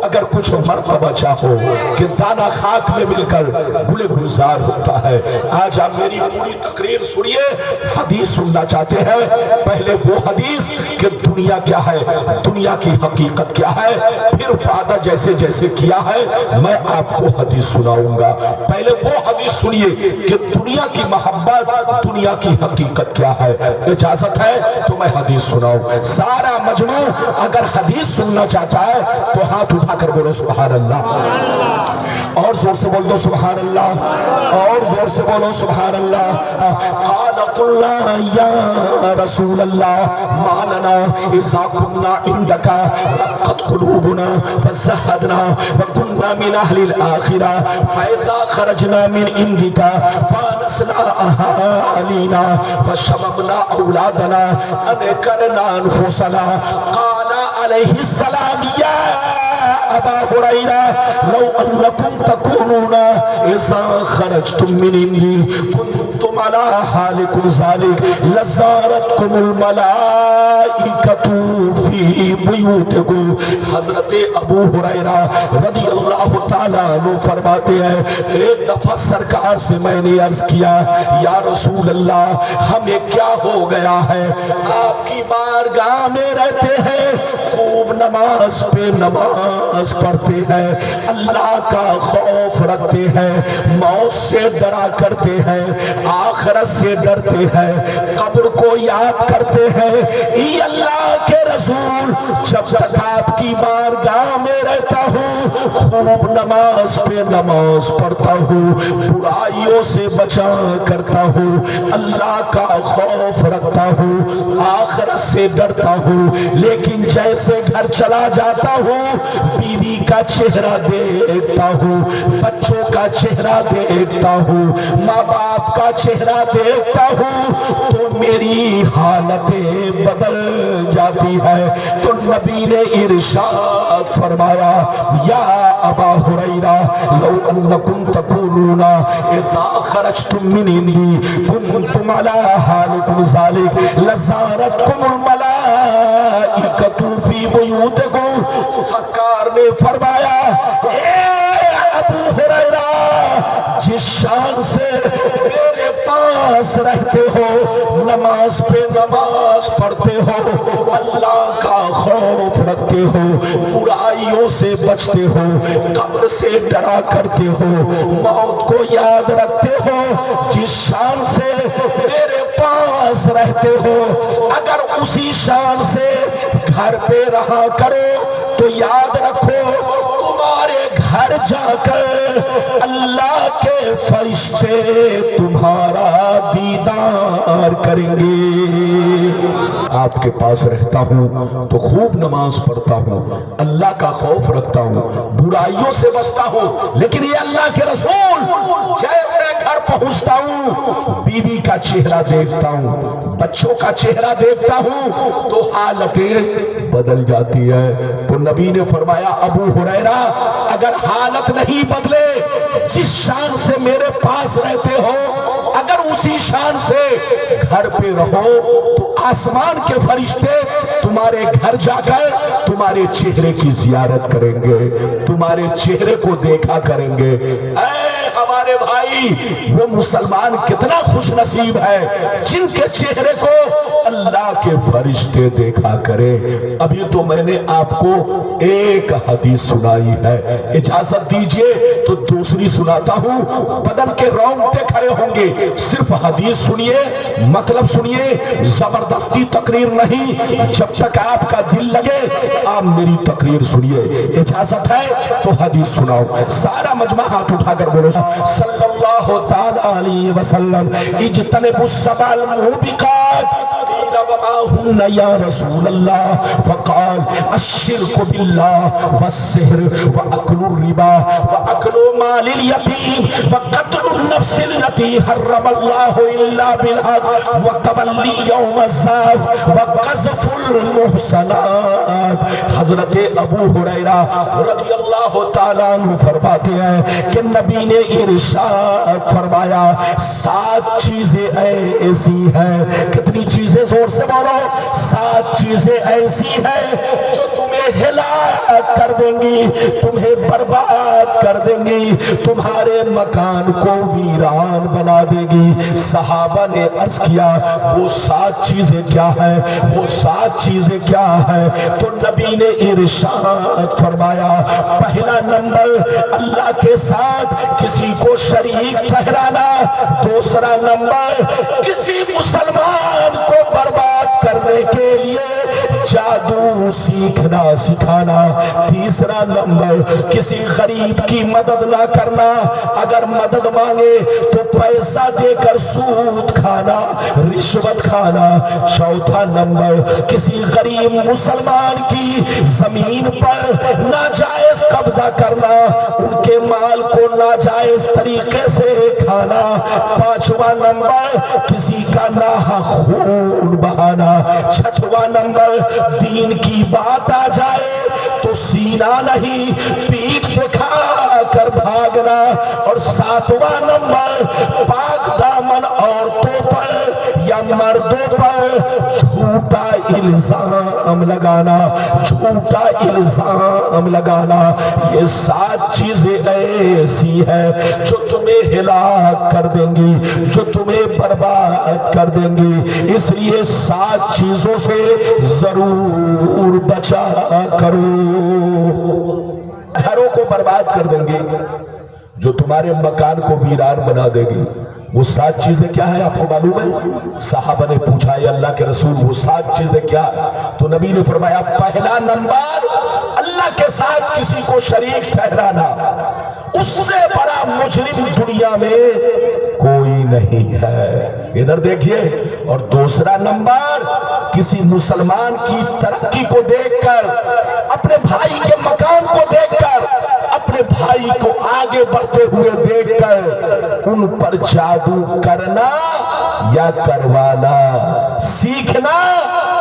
اگر کچھ مرتبہ چاہو کہ دانا خاک میں مل کر گلے گلزار ہوتا ہے۔ آج آپ میری پوری تقریر سنیے، حدیث سننا چاہتے ہیں، پہلے وہ حدیث کہ دنیا کیا ہے، دنیا کی حقیقت کیا ہے، پھر وعدہ جیسے جیسے کیا ہے میں آپ کو حدیث سناؤں گا۔ پہلے وہ حدیث سنیے کہ دنیا کی محبت، دنیا کی حقیقت کیا ہے۔ اجازت ہے تو میں حدیث سناؤں۔ سارا مجمع اگر حدیث سننا چاہتا ہے تو ہاتھ اٹھا کر بولو سبحان اللہ، اور زور سے بول دو سبحان اللہ، اور زور سے بولو سبحان اللہ۔ قال قلنا یا رسول اللہ ما لنا اذا كنا عندك رقت قلوبنا فزهدنا وكنا من اهل الاخره فاذا خرجنا من عندك فانسنا اهالينا وشممنا اولادنا انكرنا انفسنا قال عليه السلام یا ابا هريرة لو انکم تکونون اذا خرجتم من عندي كنتم على حالكم ذلك لزارتكم الملائكة في بيوتكم۔ حضرت ابو ہریرہ رضی اللہ تعالیٰ عنہ فرماتے ہیں ایک دفعہ سرکار سے میں نے عرض کیا یا رسول اللہ ہمیں کیا ہو گیا ہے، آپ کی بارگاہ میں رہتے ہیں، خوب نماز پہ نماز پڑھتے ہیں، اللہ کا خوف رکھتے ہیں، موت سے ڈرا کرتے ہیں، آخرت سے ڈرتے ہیں، قبر کو یاد کرتے ہیں۔ ای اللہ کے رسول جب تک آپ کی بارگاہ میں رہتا ہوں خوب نماز پہ نماز پڑھتا ہوں، برائیوں سے بچا کرتا ہوں، اللہ کا خوف رکھتا ہوں، آخرت سے ڈرتا ہوں، لیکن جیسے گھر چلا جاتا ہوں بیوی کا چہرہ دیکھتا ہوں، بچوں کا چہرہ دیکھتا ہوں، ماں باپ کا چہرہ دیکھتا ہوں تو میری حالتیں بدل جاتی ہے۔ تو نبی نے ارشاد فرمایا یا ابا ہریرہ لو انکم تکونون اذا خرجتم من عندی کنتم علی حالکم ذلک لزارتکم الملائکۃ فی بیوتکم۔ سرکار نے فرمایا اے ابو ہریرہ جس شان سے میرے پاس رہتے ہو، نماز پہ نماز پڑھتے ہو، اللہ کا خوف رکھتے ہو، برائیوں سے بچتے ہو، قبر سے ڈرا کرتے ہو، موت کو یاد رکھتے ہو، جس شان سے میرے پاس رہتے ہو اگر اسی شان سے گھر پہ رہا کرو تو یاد رکھو تمہارے گھر جا کر اللہ کے فرشتے تمہارا دیدار کریں گے۔ آپ کے پاس رہتا ہوں تو خوب نماز پڑھتا ہوں، اللہ کا خوف رکھتا ہوں، برائیوں سے بچتا ہوں، لیکن یہ اللہ کے رسول جیسے گھر پہنچتا ہوں بیوی کا چہرہ دیکھتا ہوں، بچوں کا چہرہ دیکھتا ہوں تو حالتیں بدل جاتی ہے۔ تو نبی نے فرمایا ابو ہریرہ اگر حالت نہیں بدلے، جس شان سے میرے پاس رہتے ہو اگر اسی شان سے گھر پہ رہو تو آسمان کے فرشتے تمہارے گھر جا کر تمہارے چہرے کی زیارت کریں گے، تمہارے چہرے کو دیکھا کریں گے۔ اے ہمارے بھائی، وہ مسلمان کتنا خوش نصیب ہے جن کے چہرے کو اللہ کے فرشتے دیکھا کرے۔ ابھی تو میں نے آپ کو ایک حدیث سنائی ہے، اجازت دیجئے تو دوسری سناتا ہوں، بدن کے رونگٹے کھڑے ہوں گے۔ صرف حدیث سنیے، مطلب سنیے، زبردستی تقریر نہیں، جب تک آپ کا دل لگے آپ میری تقریر سنیے۔ اجازت ہے تو حدیث سناؤ۔ سارا مجمع ہاتھ اٹھا کر بولو صلی اللہ تعالی علیہ وسلم اجتنبوا السبع الموبقات قیل وما ہن یا رسول اللہ فقال الشرک باللہ والسحر واکل الربا واکل مال الیتیم وقتل النفس التي حرم اللہ الا بالحق وتولی یوم الزحف وقذف المحصنات۔ حضرت ابو ہریرہ رضی اللہ تعالیٰ عنہ فرماتے ہیں کہ نبی نے ارشاد فرمایا 7 چیزیں ایسی ہیں، کتنی چیزیں؟ زور سے بولو، 7 چیزیں ایسی ہیں جو تمہیں ہلا ہلاک کر دیں گی، تمہیں برباد کر دیں گی، تمہارے مکان کو ویران بنا دے گی۔ صحابہ نے عرض کیا وہ 7 چیزیں کیا ہیں، وہ 7 چیزیں کیا ہیں؟ تو نبی نے ارشاد فرمایا پہلا نمبر اللہ کے ساتھ کسی کو شریک ٹھہرانا، دوسرا نمبر کسی مسلمان کو برباد کرنے کے لیے جادو سیکھنا سکھانا، تیسرا نمبر کسی غریب کی مدد نہ کرنا، اگر مدد مانگے تو پیسہ دے کر سود کھانا، رشوت کھانا، چوتھا نمبر کسی غریب مسلمان کی زمین پر ناجائز قبضہ کرنا، ان کے مال کو ناجائز طریقے سے کھانا، پانچواں نمبر کسی کا ناحق خون بہانا، چھٹواں نمبر دین کی بات آ جائے تو سینہ نہیں پیٹھ دکھا کر بھاگنا، اور ساتواں نمبر پاک دامن عورتوں پر یا مردوں پر جھوٹا الزام لگانا، جھوٹا الزام لگانا۔ یہ 7 چیزیں ایسی ہیں جو تمہیں ہلاک کر دیں گی، جو تمہیں برباد کر دیں گی، اس لیے 7 چیزوں سے ضرور بچا کرو۔ گھروں کو برباد کر دیں گے، جو تمہارے مکان کو ویران بنا دے گی۔ وہ 7 چیزیں کیا ہیں آپ کو معلوم ہے؟ صحابہ نے پوچھا اے اللہ کے رسول وہ 7 چیزیں کیا ہیں؟ تو نبی نے فرمایا پہلا نمبر اللہ کے ساتھ کسی کو شریک ٹھہرانا، اس سے بڑا مجرم دنیا میں کوئی نہیں ہے، ادھر دیکھیے۔ اور دوسرا نمبر کسی مسلمان کی ترقی کو دیکھ کر، اپنے بھائی کے مکان کو دیکھ کر، اپنے بھائی کو آگے بڑھتے ہوئے دیکھ کر ان پر جادو کرنا یا کروانا، سیکھنا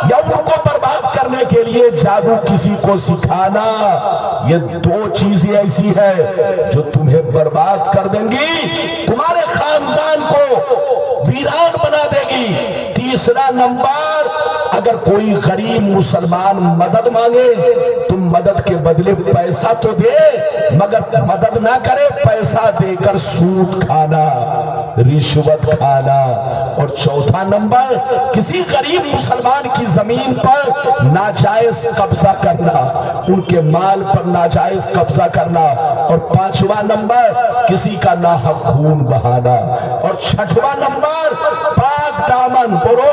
یا ان کو برباد کرنے کے لیے جادو کسی کو سکھانا، یہ 2 چیزیں ایسی ہیں جو تمہیں برباد کر دیں گی، تمہارے خاندان کو ویران بنا دے گی۔ تیسرا نمبر اگر کوئی غریب مسلمان مدد مانگے تم مدد کے بدلے پیسہ تو دے، مگر مدد نہ کرے پیسہ دے کر سود کھانا، رشوت کھانا۔ اور چوتھا نمبر کسی غریب مسلمان کی زمین پر ناجائز قبضہ کرنا، ان کے مال پر ناجائز قبضہ کرنا۔ اور پانچواں نمبر کسی کا ناحق خون بہانا۔ اور چھٹواں نمبر پاک دامن، بولو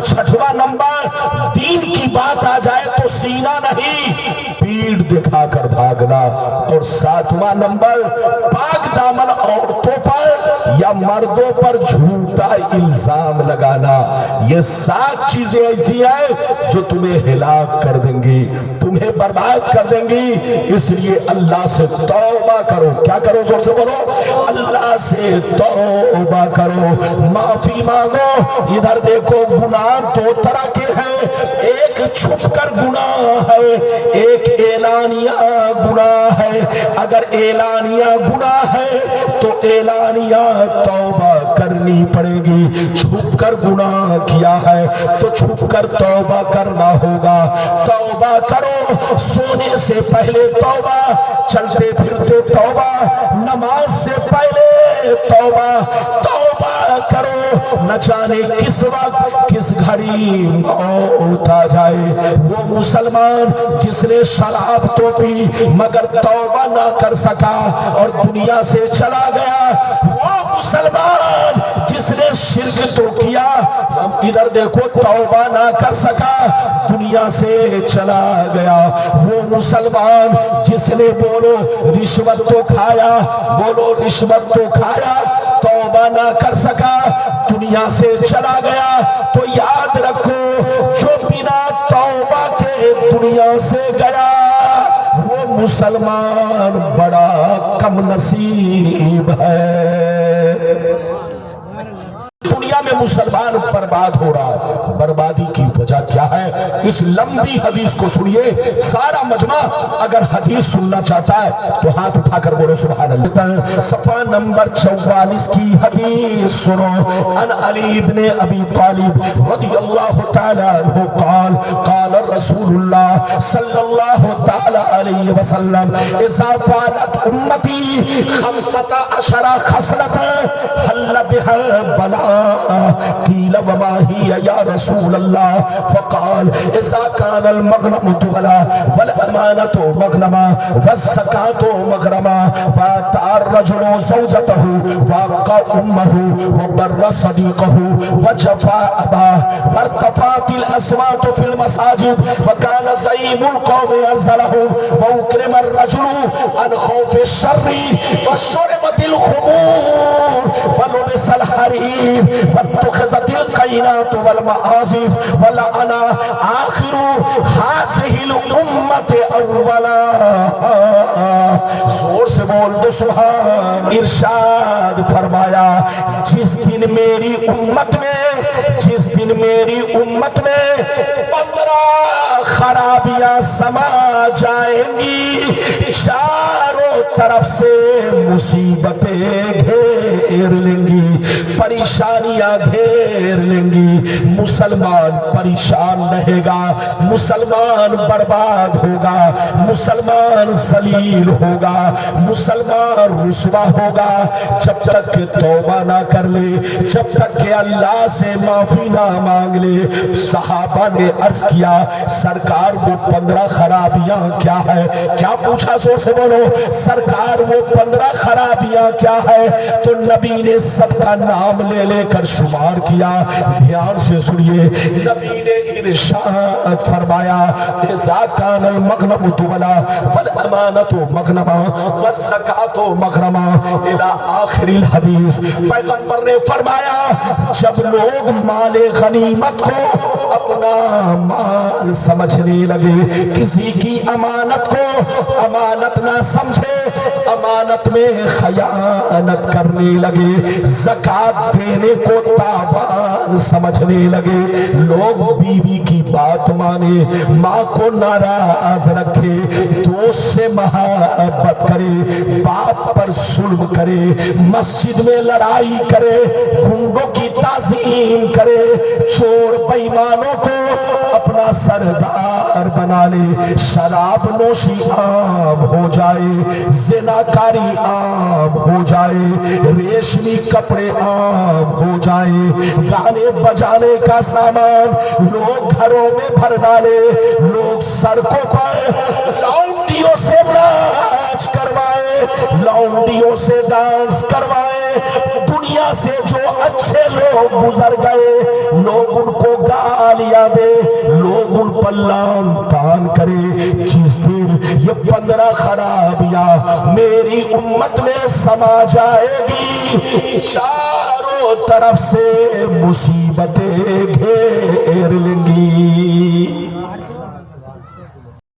چھٹواں نمبر دین کی بات آ جائے تو سینہ نہیں پیٹھ دکھا کر بھاگنا۔ اور ساتواں نمبر پاک دامن عورتوں پر یا مردوں پر جھوٹا الزام لگانا۔ یہ 7 چیزیں ایسی ہیں جو تمہیں ہلاک کر دیں گی، تمہیں برباد کر دیں گی، اس لیے اللہ سے توبہ کرو۔ کیا کرو؟ زور سے بولو، اللہ سے توبہ کرو، معافی مانگو۔ ادھر دیکھو گناہ 2 طرح کے ہیں، ایک چھپ کر گناہ ہے، ایک اعلانیہ گناہ ہے۔ اگر اعلانیہ گناہ ہے تو اعلانیہ توبہ کرنی پڑے گی، چھپ کر گناہ کیا ہے تو چھپ کر توبہ کرنا ہوگا۔ توبہ کرو، سونے سے پہلے توبہ، چلتے پھرتے توبہ، نماز سے پہلے توبہ، توبہ کرو، نہ جانے کس وقت کس گھڑی موت آ جائے۔ وہ مسلمان جس نے شراب تو پی مگر توبہ نہ کر سکا اور دنیا سے چلا گیا، وہ مسلمان جس نے شرک تو کیا، ادھر دیکھو توبہ نہ کر سکا، دنیا سے چلا گیا۔ وہ مسلمان جس نے بولو رشوت تو کھایا، بولو رشوت تو کھایا، توبہ نہ کر سکا، دنیا سے چلا گیا، تو یاد رکھو جو بنا توبہ کے دنیا سے گیا وہ مسلمان بڑا کم نصیب ہے۔ دنیا دنیا میں مسلمان برباد ہو رہا ہے. بربادی کی وجہ کیا ہے؟ اس لمبی حدیث کو سنیے. سارا مجمع اگر حدیث سننا چاہتا ہے تو ہاتھ اٹھا کر بولو سبحان اللہ. صفحہ نمبر 44 کی حدیث سنو. ان علی بن ابی طالب رضی اللہ تعالی عنہ قال قال رسول اللہ صلی اللہ تعالی علیہ وسلم اذا فعلت امتی 15 خصلة حل بها البلاء قیل وما هي یا رسول اللہ فقال اذا كان المغنم دولا والامانة مغنما والزکاة مغرما واتى الرجل زوجته وقى امه وبر صديقه وجفا اباه وارتفعت الاصوات في المساجد وكان زعيم القوم ينزلهم واكرم الرجل عن خوف الشر وشربت الخمور ولبس الحرير واتخذت القينات والمعازف ولعن آخر هذه الأمة أولا. زور سے بول دو سبحان. ارشاد فرمایا جس دن میری امت میں 15 خرابیاں سما جائیں گی, چاروں طرف سے مصیبتیں گھیر لیں گی, پریشانیاں گھیر لیں گی. مسلمان پریشان رہے گا, مسلمان برباد ہوگا, مسلمان ذلیل ہوگا, مسلمان رسوا ہوگا جب تک کہ توبہ نہ کر لے, جب تک کہ اللہ سے معافی نہ مانگ لے. صحابہ نے عرض کیا سرکار وہ 15 خرابیاں کیا ہے؟ کیا پوچھا؟ زور سے بولو سرکار وہ 15 خرابیاں کیا ہے؟ تو نبی نے سب کا نام لے لے کر شمار کیا. دھیان سے سنیے, نبی نے ارشاد فرمایا اذا كان المغنم دولا والامانة مغنما والزکاة مغرما الى آخر الحدیث. پیغمبر نے فرمایا جب لوگ مال غنیمت کو اپنا مال سمجھنے لگے, کسی کی امانت کو امانت نہ سمجھے, امانت میں خیانت کرنے لگے, زکات دینے کو تاوان سمجھنے لگے, لوگ بیوی کی بات مانے, ماں کو ناراض رکھے, دوست سے محبت کرے, باپ پر ظلم کرے, مسجد میں لڑائی کرے, گنڈوں کی تعظیم کرے, چور بےایمانوں کو اپنا سردار بنا لے, شراب نوشی عام ہو جائے, زناکاری عام ہو جائے, ریشمی کپڑے عام ہو جائے, گانے بجانے کا سامان لوگ گھروں میں بھر ڈالے, لوگ سڑکوں پر لونڈیوں سے ناچ کروائے, لونڈیوں سے ڈانس کروائے. دنیا سے جو اچھے لوگ گزر گئے لوگ ان کو گالیاں دے, لوگ ان پر لعن طعن کرے. جس دن یہ 15 خرابیاں میری امت میں سما جائے گی, چاروں طرف سے مصیبتیں گھیر